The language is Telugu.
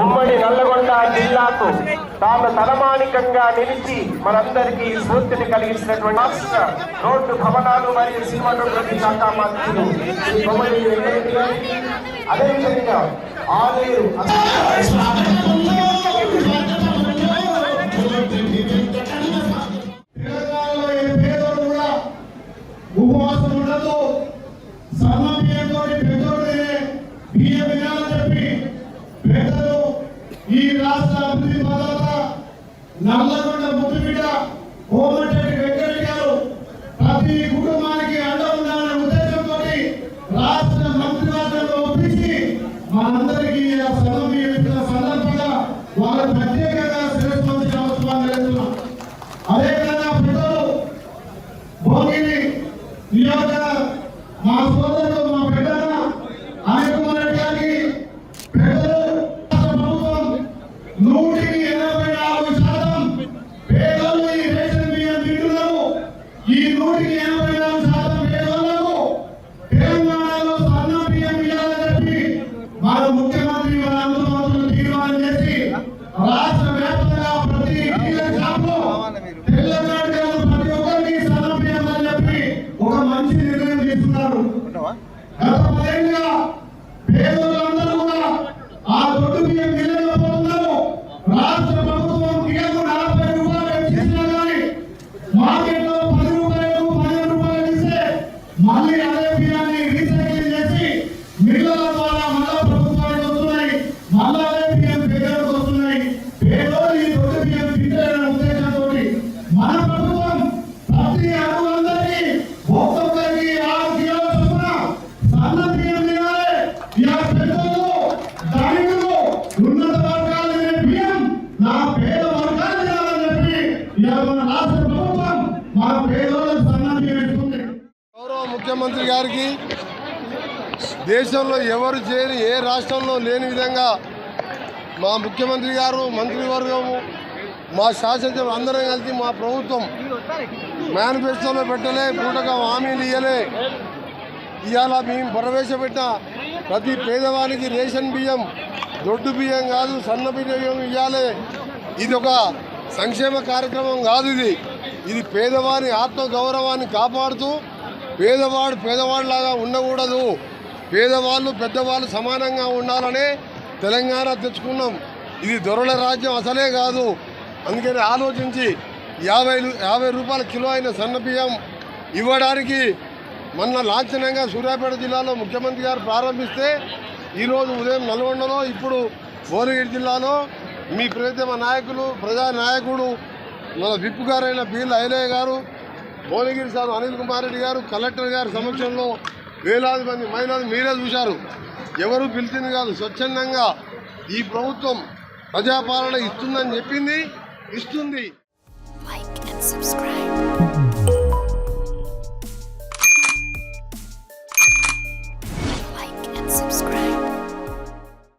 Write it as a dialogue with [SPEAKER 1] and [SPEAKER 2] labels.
[SPEAKER 1] ఉమ్మడి నల్లగొండ జిల్లాకు తాను తలమానికంగా నిలిచి మనందరికీ స్ఫూర్తిని కలిగించినటువంటి రాష్ట్ర రోడ్డు భవనాలు మరియు సినిమాటోగ్రఫీ శాఖ మంత్రులు అదేవిధంగా ఆలేరు
[SPEAKER 2] ఉపవాసం ఉండదు సమన్వయంతో పెద్దోడే బియ్యం వినాలని చెప్పి పెద్దలు ఈ రాష్ట్ర అభివృద్ధి పదాల నల్లగొండ ముద్దుబిడ్డ కోమటిరెడ్డి వెంకటరెడ్డి గారు ప్రతి కుటుంబానికి అండ ఉండాలనే ఉద్దేశంతో రాష్ట్ర మంత్రివర్గంలో ఒప్పించి మనందరికీ సమన్వయం ఇస్తున్న సందర్భంగా వాళ్ళ ప్రత్యేకంగా శ్రేష్ఠ అవసరం చేస్తున్నాం. అదేవిధంగా పెద్దలు భోగిని నియోజక మా సోదరులు మా బిడ్డల అనిల్ గారికి పెద్దలు ప్రభుత్వం 184% పేదలు ఈ రేషన్ బియ్యం తింటున్నారు. ఈ 184% పేదలకు తెలంగాణలో సన్న బియ్యం ఇవ్వాలని చెప్పి మన ముఖ్యమంత్రి మన మంత్రులు తీర్మానం చేసి రాష్ట్ర వ్యాప్తంగా ప్రతి షాప్లో తెలంగాణ ప్రతి ఒక్కరికి సన్న బియ్యం అని చెప్పి ఒక మంచి నిర్ణయం తీసుకున్నారు. గత 10 ఏళ్లుగా పేదలందరూ కూడా ఆ దొడ్డు బియ్యం నిలబడుతున్నారు. రాష్ట్ర ప్రభుత్వం కిలోకు 40 రూపాయలు పెంచినా కానీ మార్కెట్లో 10 రూపాయలకు 15 రూపాయలు ఇస్తే మళ్ళీ అదే బియ్యాన్ని రీసైక్లింగ్ చేసి మిల్లల ద్వారా మళ్ళా ప్రభుత్వానికి వస్తున్నాయి. మళ్ళా అదే బియ్యం పేదలకు వస్తున్నాయి. పేదలు ఈ దొడ్డు బియ్యం తింటారనే ఉద్దేశంతో మన ప్రభుత్వం ప్రతి అడుగులందరికీ ఒక్కొక్కరికి 6 కిలోల చొప్పున సన్న బియ్యం తినాలి. ఇలా పెద్దలు ధనికులు ఉన్నత వర్గాలు తినే బియ్యం నా పేద వర్గాలు తినాలని చెప్పి ఇలా మన రాష్ట్ర ప్రభుత్వం మన పేదలకు సన్న బియ్యం ఇస్తుంది.
[SPEAKER 3] గౌరవ ముఖ్యమంత్రి గారికి దేశంలో ఎవరు చేయని ఏ రాష్ట్రంలో లేని విధంగా మా ముఖ్యమంత్రి గారు మంత్రివర్గము మా శాసనసభ అందరం కలిసి మా ప్రభుత్వం మేనిఫెస్టోలో పెట్టలే, పూటగా హామీలు ఇయ్యలే. ఇవాళ మేము ప్రవేశపెట్టిన ప్రతి పేదవానికి రేషన్ బియ్యం, దొడ్డు బియ్యం కాదు సన్న బియ్యం ఇవ్వాలి. ఇది ఒక సంక్షేమ కార్యక్రమం కాదు. ఇది పేదవాని ఆత్మ గౌరవాన్ని కాపాడుతూ పేదవాడిలాగా ఉండకూడదు, పేదవాళ్ళు పెద్దవాళ్ళు సమానంగా ఉండాలనే తెలంగాణ తెచ్చుకున్నాం. ఇది దొరల రాజ్యం అసలే కాదు. అందుకని ఆలోచించి 50 రూపాయల కిలో అయిన సన్న బియ్యం ఇవ్వడానికి మొన్న లాంఛనంగా సూర్యాపేట జిల్లాలో ముఖ్యమంత్రి గారు ప్రారంభిస్తే ఈరోజు ఉదయం నల్గొండలో, ఇప్పుడు భువనగిరి జిల్లాలో మీ ప్రియతమ నాయకులు ప్రజానాయకుడు మన విప్ గారైన బీర్ల ఐలయ్య గారు, భువనగిరి సార్ అనిల్ కుమార్ రెడ్డి గారు, కలెక్టర్ గారి సమక్షంలో వేలాది మంది మహిళలు మీరే చూశారు. ఎవరు పిలిచింది కాదు, స్వచ్ఛందంగా ఈ ప్రభుత్వం ప్రజాపాలన ఇస్తుందని చెప్పింది, ఇస్తుంది.
[SPEAKER 4] Like and subscribe.